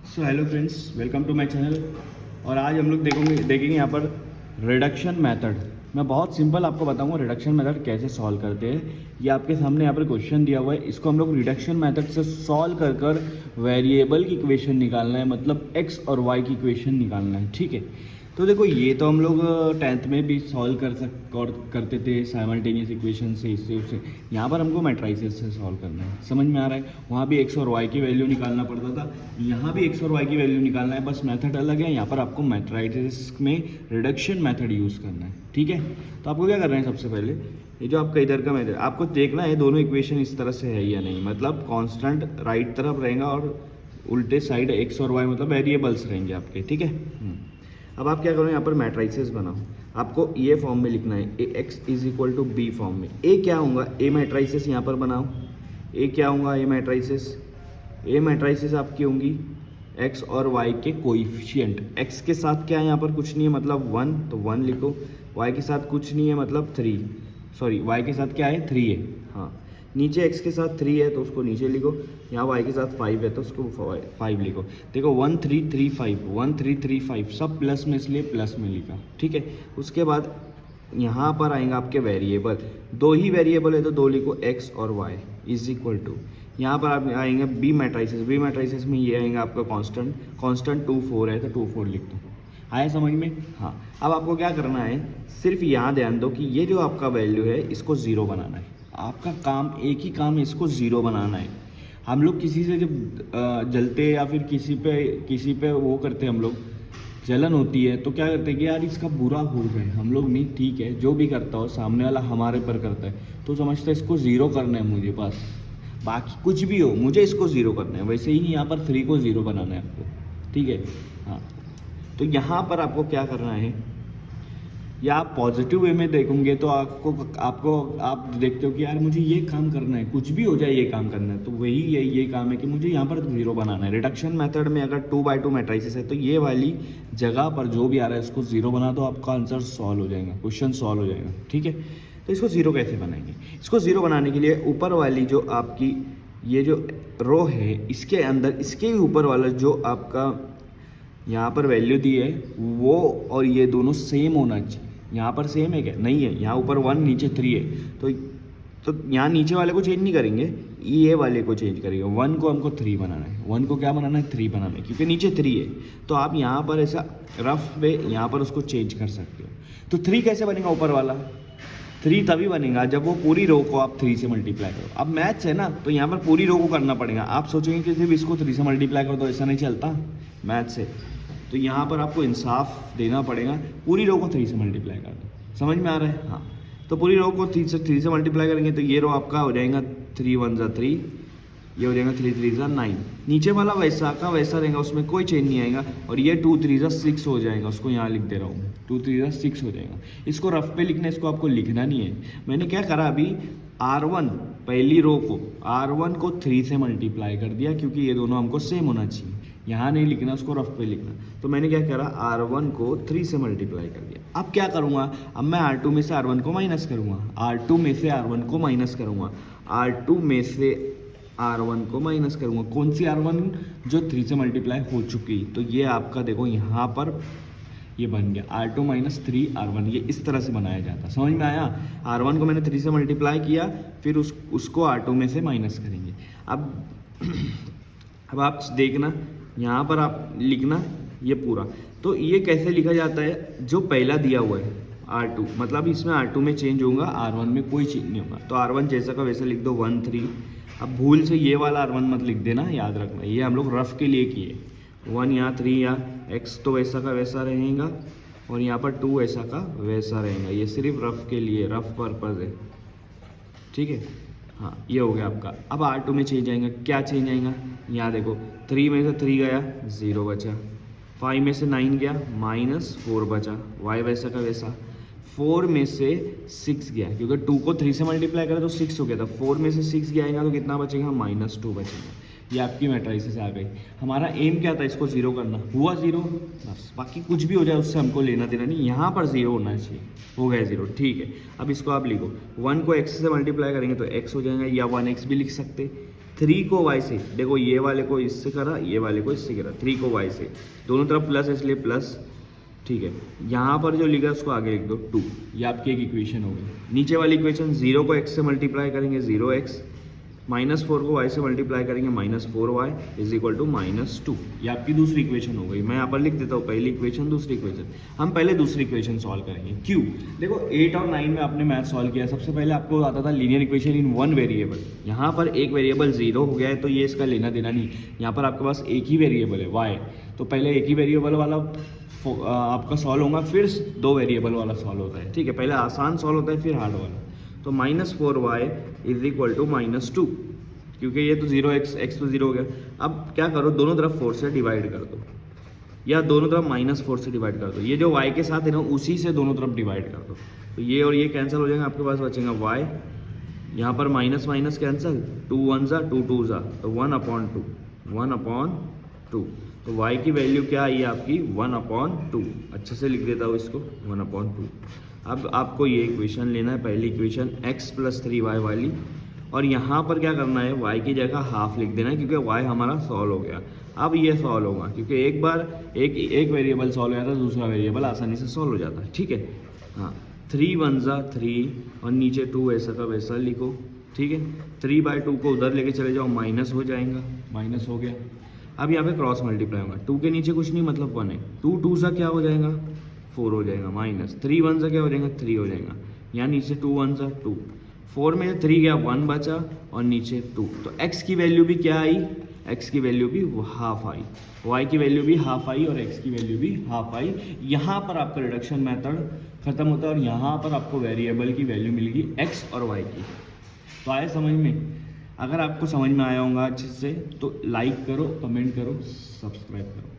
So hello friends, welcome to my channel. और आज हम लोग देखेंगे यहाँ पर रिडक्शन मेथड। मैं बहुत सिंपल आपको बताऊंगा रिडक्शन मेथड कैसे सॉल्व करते हैं। ये आपके सामने यहाँ पर क्वेश्चन दिया हुआ है, इसको हम लोग रिडक्शन मेथड से सॉल्व कर वेरिएबल की इक्वेशन निकालना है, मतलब एक्स और वाई की इक्वेशन निकालना है। ठीक है, तो देखो ये तो हम लोग 10th में भी सॉल्व करते थे साइमल्टेनियस इक्वेशन से, इससे उससे। यहाँ पर हमको मैट्राइसेस से सॉल्व करना है, समझ में आ रहा है। वहाँ भी एक्स और वाई की वैल्यू निकालना पड़ता था, यहाँ भी एक्स और वाई की वैल्यू निकालना है, बस मेथड अलग है। यहाँ पर आपको मैट्राइसेस में रिडक्शन मेथड यूज़ करना है। ठीक है, तो आपको क्या करना है, सबसे पहले ये जो आपका इधर का मेथड आपको देखना है दोनों इक्वेशन इस तरह से है या नहीं, मतलब कांस्टेंट राइट तरफ रहेगा और उल्टे साइड एक्स और वाई मतलब वेरिएबल्स रहेंगे आपके। ठीक है, अब आप क्या करो, यहाँ पर मैट्राइसेस बनाओ। आपको ये फॉर्म में लिखना है, A X is equal to B form में। ए क्या होगा, ए मैट्राइसेस यहाँ पर बनाओ। ए क्या होगा, ए मैट्राइसेस। ए मैट्राइसेस आपकी होंगी एक्स और वाई के कोइफिशिएंट। एक्स के साथ क्या है, यहाँ पर कुछ नहीं है मतलब 1, तो 1 लिखो। वाई के साथ कुछ नहीं है मतलब 3, सॉरी वाई के साथ क्या है 3 है। हाँ, नीचे x के साथ 3 है तो उसको नीचे लिखो, यहाँ y के साथ 5 है तो उसको 5 लिखो। देखो 1 3 3 5, 1 3 3 5 सब प्लस में, इसलिए प्लस में लिखा। ठीक है, उसके बाद यहाँ पर आएंगे आपके वेरिएबल, दो ही वेरिएबल है तो दो लिखो, x और y इज इक्वल टू। यहाँ पर आप आएंगे बी मैट्राइसेस। बी मैट्राइसेस में ये आएंगे आपका कांस्टेंट, कांस्टेंट 2 4 है तो 2 4 लिख दो। आया समझ में? हाँ, अब आपको क्या करना है, सिर्फ यहाँ ध्यान दो कि ये जो आपका वैल्यू है इसको ज़ीरो बनाना है। आपका काम एक ही काम है, इसको ज़ीरो बनाना है। हम लोग किसी से जब जलते या फिर किसी पे वो करते, हम लोग जलन होती है तो क्या करते हैं कि यार इसका बुरा हो जाए, हम लोग नहीं, ठीक है जो भी करता हो सामने वाला हमारे पर करता है तो समझता है इसको ज़ीरो करना है मुझे, बस बाकी कुछ भी हो मुझे इसको ज़ीरो करना है। वैसे ही यहाँ पर 3 को ज़ीरो बनाना है आपको। ठीक है, हाँ, तो यहाँ पर आपको क्या करना है, या आप पॉजिटिव वे में देखोगे तो आप देखते हो कि यार मुझे ये काम करना है, कुछ भी हो जाए ये काम करना है, तो वही ये काम है कि मुझे यहाँ पर ज़ीरो बनाना है। रिडक्शन मेथड में अगर 2x2 मैट्राइसिस है तो ये वाली जगह पर जो भी आ रहा है इसको ज़ीरो बना दो, आपका आंसर सॉल्व हो जाएगा, क्वेश्चन सॉल्व हो जाएगा। ठीक है, तो इसको ज़ीरो कैसे बनाएंगे, इसको ज़ीरो बनाने के लिए ऊपर वाली जो आपकी ये जो रो है इसके अंदर, इसके ऊपर वाला जो आपका यहाँ पर वैल्यू दी है वो और ये दोनों सेम होना चाहिए। यहाँ पर सेम है क्या, नहीं है, यहाँ ऊपर 1 नीचे 3 है तो यहाँ नीचे वाले को चेंज नहीं करेंगे, ये वाले को चेंज करेंगे। 1 को हमको 3 बनाना है, 1 को क्या बनाना है 3 बनाना है, क्योंकि नीचे 3 है। तो आप यहाँ पर ऐसा रफ पे यहाँ पर उसको चेंज कर सकते हो। तो 3 कैसे बनेगा, ऊपर वाला 3 तभी बनेगा जब वो पूरी रो को आप 3 से मल्टीप्लाई करो। अब मैथ्स है ना, तो यहाँ पर पूरी रो को करना पड़ेगा। आप सोचेंगे कि सिर्फ इसको 3 से मल्टीप्लाई करो, तो ऐसा नहीं चलता मैथ्स है। तो यहाँ पर आपको इंसाफ देना पड़ेगा, पूरी रो को 3 से मल्टीप्लाई कर दो। समझ में आ रहा है? हाँ, तो पूरी रो को 3 से मल्टीप्लाई करेंगे तो ये रो आपका हो जाएगा 3 1 ज़ा 3, ये हो जाएगा 3 3 ज़ा 9। नीचे वाला वैसा का वैसा रहेगा, उसमें कोई चेंज नहीं आएगा। और ये 2 3 ज़ा 6 हो जाएगा, उसको यहाँ लिख दे रहा हूँ, 2 3 ज़ा 6 हो जाएगा। इसको रफ पे लिखना है, इसको आपको लिखना नहीं है। मैंने क्या करा अभी, R1 पहली रो को R1 को 3 से मल्टीप्लाई कर दिया, क्योंकि ये दोनों हमको सेम होना चाहिए। यहाँ नहीं लिखना, उसको रफ पे लिखना। तो मैंने क्या करा, R1 को 3 से मल्टीप्लाई कर दिया। अब क्या करूँगा, अब मैं R2 में से R1 को माइनस करूँगा, R2 में से R1 को माइनस करूँगा, R2 में से R1 को माइनस करूँगा। कौन सी R1, जो 3 से मल्टीप्लाई हो चुकी। तो ये आपका देखो यहाँ पर ये बन गया R2 माइनस 3R1, ये इस तरह से बनाया जाता। समझ में आया? R1 को मैंने 3 से मल्टीप्लाई किया, फिर उसको R2 में से माइनस करेंगे। अब आप देखना, यहाँ पर आप लिखना ये पूरा। तो ये कैसे लिखा जाता है, जो पहला दिया हुआ है R2, मतलब इसमें R2 में चेंज होगा, R1 में कोई चेंज नहीं होगा। तो R1 जैसा का वैसा लिख दो 1 3। अब भूल से ये वाला R1 मत लिख देना, याद रखना, ये हम लोग रफ के लिए किए। 1 यहाँ 3 यहाँ, x तो वैसा का वैसा रहेगा और यहाँ पर 2 ऐसा का वैसा रहेगा। ये सिर्फ रफ के लिए, रफ पर्पज़ है। ठीक है, हाँ, ये हो गया आपका। अब R2 में चेंज आएगा, क्या चेंज आएगा, यहाँ देखो 3 में से 3 गया 0 बचा, 5 में से 9 गया -4 बचा, y वैसा का वैसा। 4 में से 6 गया, क्योंकि 2 को 3 से मल्टीप्लाई करें तो 6 हो गया था। 4 में से 6 गया आएगा तो कितना बचेगा, -2 बचेगा। ये आपकी मैट्राइसिस आ गई। हमारा एम क्या था, इसको ज़ीरो करना, हुआ ज़ीरो, बस बाकी कुछ भी हो जाए उससे हमको लेना देना नहीं, यहाँ पर ज़ीरो होना चाहिए, हो गया ज़ीरो। ठीक है, अब इसको आप लिखो, 1 को x से मल्टीप्लाई करेंगे तो x हो जाएगा, या 1x भी लिख सकते, 3 को y से, देखो ये वाले को इससे करा, ये वाले को इससे करा, 3 को y से, दोनों तरफ प्लस इसलिए प्लस, ठीक है। यहाँ पर जो लिखा है उसको आगे लिख दो 2, ये आपकी एक इक्वेशन हो गई। नीचे वाली इक्वेशन 0 को x से मल्टीप्लाई करेंगे 0x, -4 को y से मल्टीप्लाई करेंगे -4y इज इक्वल टू -2, ये आपकी दूसरी इक्वेशन हो गई। मैं यहाँ पर लिख देता हूँ पहली इक्वेशन, दूसरी इक्वेशन। हम पहले दूसरी इक्वेशन सॉल्व करेंगे। क्यों? देखो 8 और 9 में आपने मैथ सॉल्व किया, सबसे पहले आपको आता था linear equation in one variable. यहाँ पर एक वेरिएबल 0 हो गया है तो ये इसका लेना देना नहीं, यहाँ पर आपके पास एक ही वेरिएबल है y, तो पहले एक ही वेरिएबल वाला आपका सॉल्व होगा, फिर 2 वेरिएबल वाला सॉल्व होता है, ठीक है। पहले आसान सॉल्व होता है फिर हार्ड वाला। तो -4y इज इक्वल टू -2, क्योंकि ये तो 0x तो 0 हो गया। अब क्या करो, दोनों तरफ 4 से डिवाइड कर दो, या दोनों तरफ -4 से डिवाइड कर दो। ये जो y के साथ है ना उसी से दोनों तरफ डिवाइड कर दो, तो ये और ये कैंसिल हो जाएगा, आपके पास बचेगा y, यहाँ पर माइनस माइनस कैंसिल, 2 1 ज़ा 2 2 ज़ा, तो 1/2। तो y की वैल्यू क्या आई है आपकी 1/2। अच्छे से लिख देता हूँ इसको 1/2। अब आपको ये इक्वेशन लेना है, पहली इक्वेशन x + 3y वाली, और यहाँ पर क्या करना है, y की जगह हाफ लिख देना है, क्योंकि y हमारा सॉल्व हो गया। अब ये सॉल्व होगा, क्योंकि एक बार एक वेरिएबल सॉल्व हो जाता है, दूसरा वेरिएबल आसानी से सॉल्व हो जाता है, ठीक है। हाँ, 3 1 ज़ा 3 और नीचे 2 ऐसा का वैसा लिखो, ठीक है। 3/2 को उधर लेके चले जाओ, माइनस हो जाएगा, माइनस हो गया। अब यहाँ पे क्रॉस मल्टीप्लाई होगा, 2 के नीचे कुछ नहीं, मतलब 1 है। 2 2 सा क्या हो जाएगा 4 हो जाएगा, माइनस 3 1 सा क्या हो जाएगा 3 हो जाएगा। यहाँ नीचे 2 1 सा 2, 4 में 3 गया 1 बचा और नीचे 2। तो x की वैल्यू भी क्या आई, x की वैल्यू भी हाफ आई, y की वैल्यू भी हाफ आई और x की वैल्यू भी हाफ आई। यहाँ पर आपका रिडक्शन मेथड खत्म होता है और यहाँ पर आपको वेरिएबल की वैल्यू मिलेगी x और y की। तो आए समझ में? अगर आपको समझ में आया होगा अच्छे से तो लाइक करो, कमेंट करो, सब्सक्राइब करो।